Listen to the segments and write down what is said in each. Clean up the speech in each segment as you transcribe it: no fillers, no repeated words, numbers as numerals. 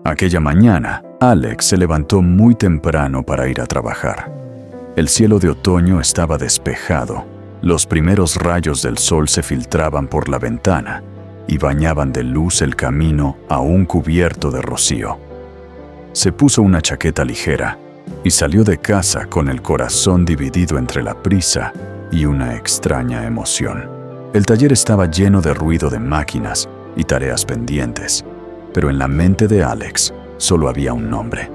Aquella mañana, Alex se levantó muy temprano para ir a trabajar. El cielo de otoño estaba despejado. Los primeros rayos del sol se filtraban por la ventana y bañaban de luz el camino aún cubierto de rocío. Se puso una chaqueta ligera y salió de casa con el corazón dividido entre la prisa y una extraña emoción. El taller estaba lleno de ruido de máquinas y tareas pendientes, pero en la mente de Alex solo había un nombre: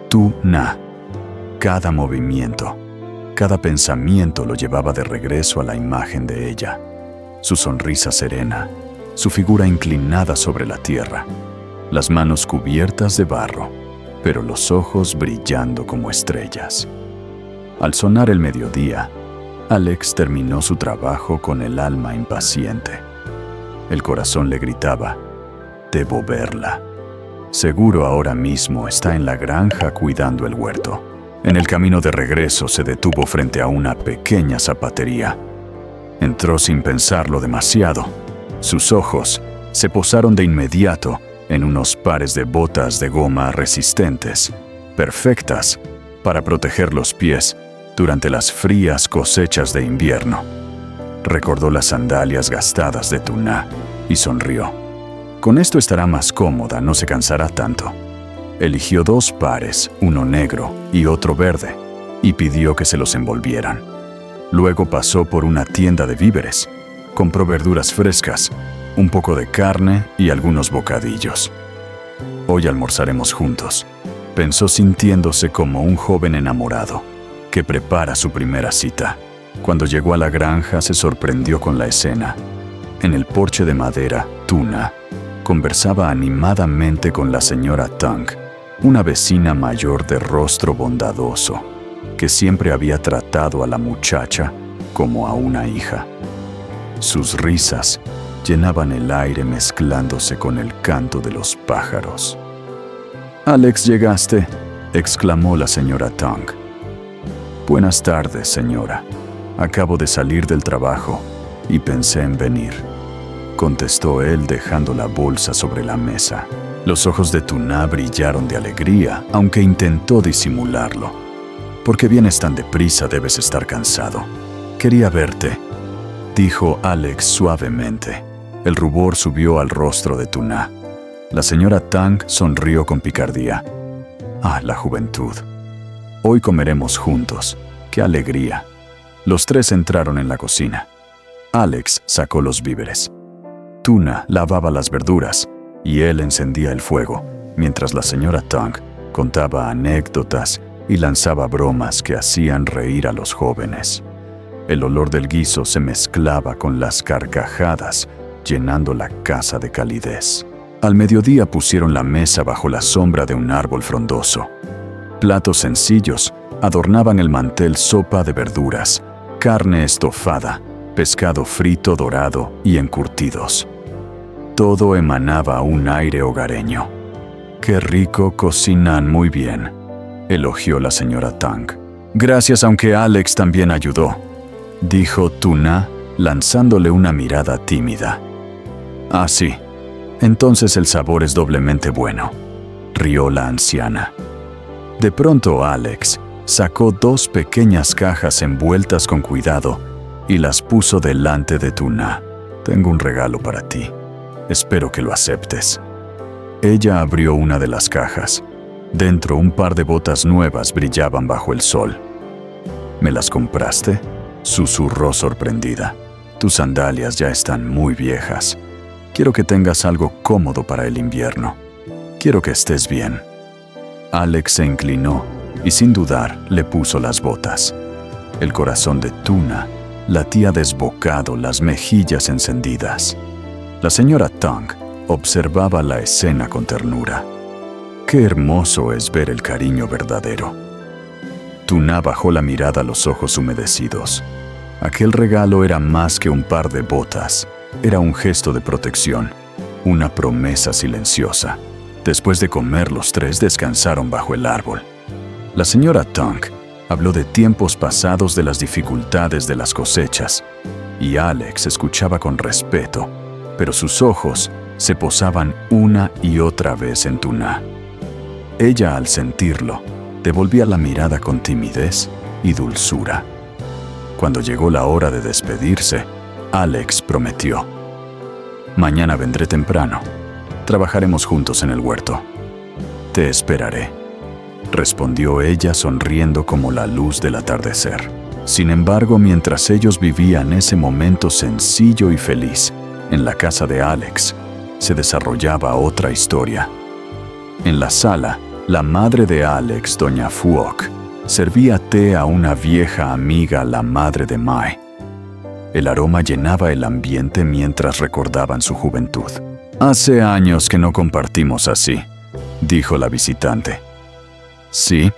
Tuna. Cada movimiento, cada pensamiento lo llevaba de regreso a la imagen de ella. Su sonrisa serena, su figura inclinada sobre la tierra, las manos cubiertas de barro, pero los ojos brillando como estrellas. Al sonar el mediodía, Alex terminó su trabajo con el alma impaciente. El corazón le gritaba: debo verla. Seguro ahora mismo está en la granja cuidando el huerto. En el camino de regreso se detuvo frente a una pequeña zapatería. Entró sin pensarlo demasiado. Sus ojos se posaron de inmediato en unos pares de botas de goma resistentes, perfectas para proteger los pies durante las frías cosechas de invierno. Recordó las sandalias gastadas de Tuna y sonrió. Con esto estará más cómoda, no se cansará tanto. Eligió 2 pares, uno negro y otro verde, y pidió que se los envolvieran. Luego pasó por una tienda de víveres. Compró verduras frescas, un poco de carne y algunos bocadillos. Hoy almorzaremos juntos, pensó, sintiéndose como un joven enamorado que prepara su primera cita. Cuando llegó a la granja se sorprendió con la escena. En el porche de madera, Tuna conversaba animadamente con la señora Tang, una vecina mayor de rostro bondadoso, que siempre había tratado a la muchacha como a una hija. Sus risas llenaban el aire mezclándose con el canto de los pájaros. «Alex, llegaste», exclamó la señora Tang. «Buenas tardes, señora. Acabo de salir del trabajo y pensé en venir», contestó él dejando la bolsa sobre la mesa. Los ojos de Tuna brillaron de alegría, aunque intentó disimularlo. «¿Por qué vienes tan deprisa? Debes estar cansado». «Quería verte», dijo Alex suavemente. El rubor subió al rostro de Tuna. La señora Tang sonrió con picardía. «Ah, la juventud. Hoy comeremos juntos. ¡Qué alegría!». Los 3 entraron en la cocina. Alex sacó los víveres. Tuna lavaba las verduras y él encendía el fuego, mientras la señora Tang contaba anécdotas y lanzaba bromas que hacían reír a los jóvenes. El olor del guiso se mezclaba con las carcajadas, llenando la casa de calidez. Al mediodía pusieron la mesa bajo la sombra de un árbol frondoso. Platos sencillos adornaban el mantel: sopa de verduras, carne estofada, pescado frito dorado y encurtidos. Todo emanaba un aire hogareño. «Qué rico, cocinan muy bien», elogió la señora Tang. «Gracias, aunque Alex también ayudó», dijo Tuna, lanzándole una mirada tímida. «Ah, sí. Entonces el sabor es doblemente bueno», rió la anciana. De pronto Alex sacó 2 pequeñas cajas envueltas con cuidado y las puso delante de Tuna. «Tengo un regalo para ti. Espero que lo aceptes». Ella abrió una de las cajas. Dentro, un par de botas nuevas brillaban bajo el sol. «¿Me las compraste?», susurró sorprendida. «Tus sandalias ya están muy viejas. Quiero que tengas algo cómodo para el invierno. Quiero que estés bien». Alex se inclinó y sin dudar le puso las botas. El corazón de Tuna latía desbocado, las mejillas encendidas. La señora Tang observaba la escena con ternura. Qué hermoso es ver el cariño verdadero. Tuna bajó la mirada a los ojos humedecidos. Aquel regalo era más que un par de botas. Era un gesto de protección, una promesa silenciosa. Después de comer, los 3 descansaron bajo el árbol. La señora Tang habló de tiempos pasados, de las dificultades de las cosechas, y Alex escuchaba con respeto, pero sus ojos se posaban una y otra vez en Tuna. Ella, al sentirlo, devolvía la mirada con timidez y dulzura. Cuando llegó la hora de despedirse, Alex prometió: «Mañana vendré temprano. Trabajaremos juntos en el huerto. Te esperaré», respondió ella sonriendo como la luz del atardecer. Sin embargo, mientras ellos vivían ese momento sencillo y feliz, en la casa de Alex, se desarrollaba otra historia. En la sala, la madre de Alex, doña Phuoc, servía té a una vieja amiga, la madre de Mai. El aroma llenaba el ambiente mientras recordaban su juventud. «Hace años que no compartimos así», dijo la visitante. «Sí.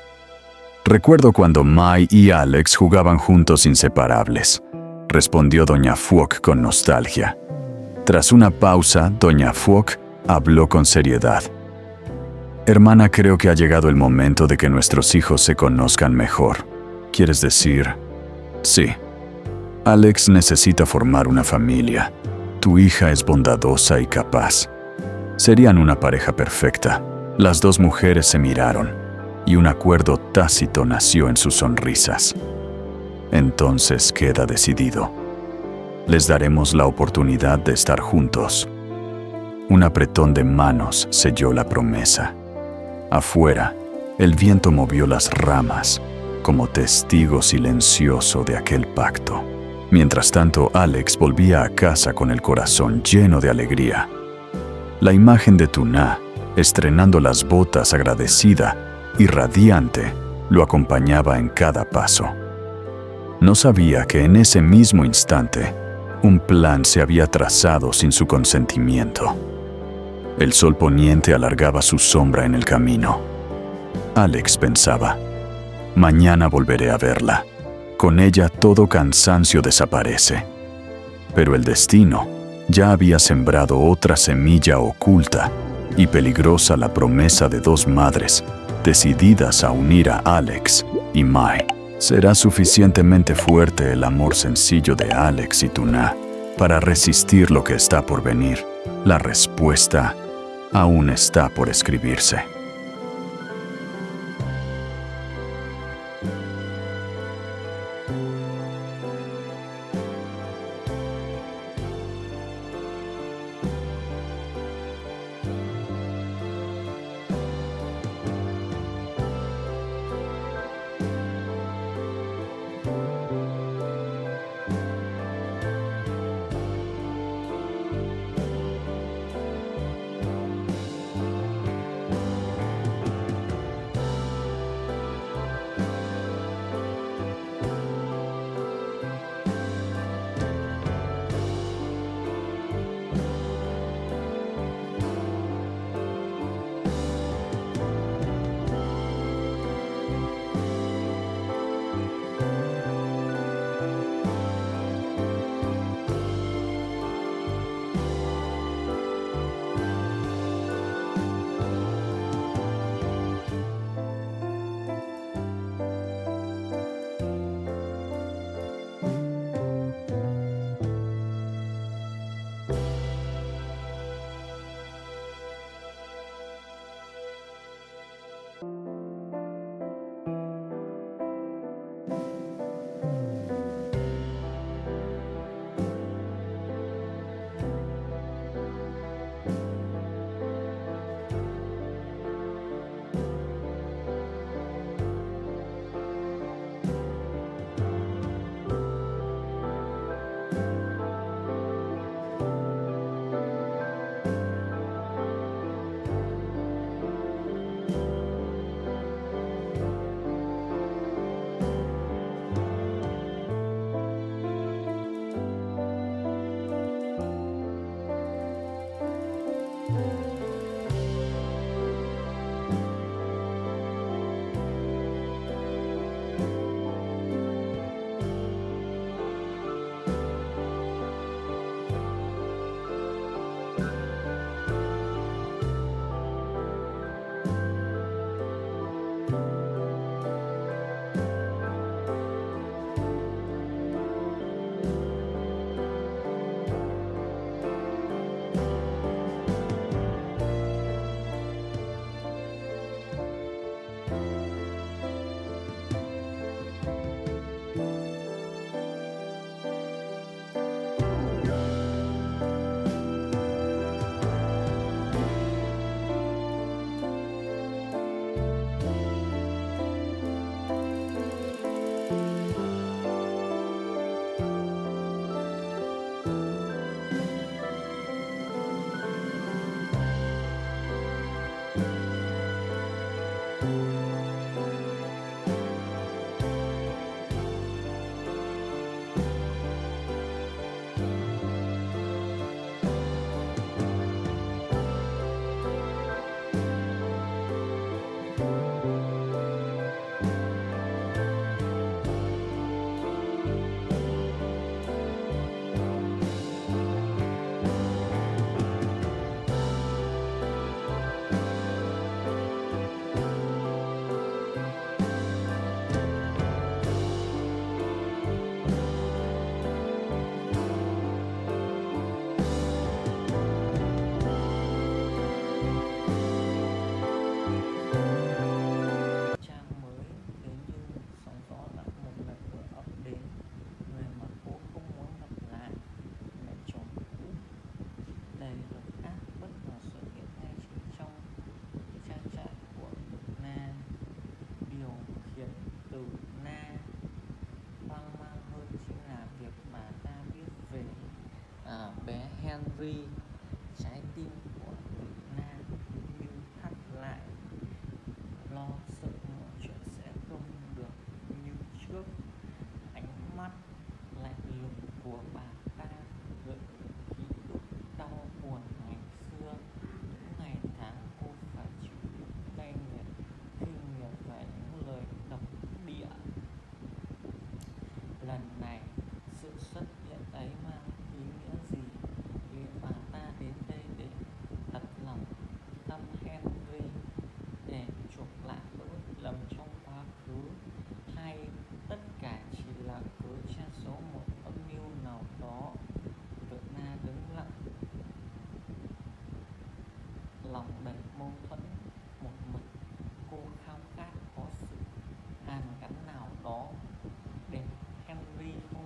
Recuerdo cuando Mai y Alex jugaban juntos inseparables», respondió doña Phuoc con nostalgia. Tras una pausa, doña Phuoc habló con seriedad. «Hermana, creo que ha llegado el momento de que nuestros hijos se conozcan mejor. ¿Quieres decir?» «Sí. Alex necesita formar una familia. Tu hija es bondadosa y capaz. Serían una pareja perfecta». Las dos mujeres se miraron, y un acuerdo tácito nació en sus sonrisas. «Entonces queda decidido. Les daremos la oportunidad de estar juntos». Un apretón de manos selló la promesa. Afuera, el viento movió las ramas, como testigo silencioso de aquel pacto. Mientras tanto, Alex volvía a casa con el corazón lleno de alegría. La imagen de Tuna, estrenando las botas agradecida y radiante, lo acompañaba en cada paso. No sabía que en ese mismo instante, un plan se había trazado sin su consentimiento. El sol poniente alargaba su sombra en el camino. Alex pensaba: «Mañana volveré a verla. Con ella todo cansancio desaparece». Pero el destino ya había sembrado otra semilla oculta y peligrosa: la promesa de dos madres decididas a unir a Alex y Mai. ¿Será suficientemente fuerte el amor sencillo de Alex y Tuna para resistir lo que está por venir? La respuesta aún está por escribirse. Henry. Trái tim của Tử Na như thắt lại, lo sợ mọi chuyện sẽ không được như trước. Ánh mắt lạnh lùng của bà ta gợi ký ức đau buồn ngày xưa, những ngày tháng cô phải chịu đựng cay nghiệt khi nghiệt phải những lời độc địa. Lần này sự xuất hiện ấy mang ý nghĩa gì? Liệu bà ta đến đây để thật lòng thăm Henry, để chuộc lại lỗi lầm trong quá khứ, hay tất cả chỉ là cớ che giấu một âm mưu nào đó? Tử Na đứng lặng, lòng đầy mâu thuẫn. Một mặt cô khao khát có sự hàn gắn nào đó để Henry không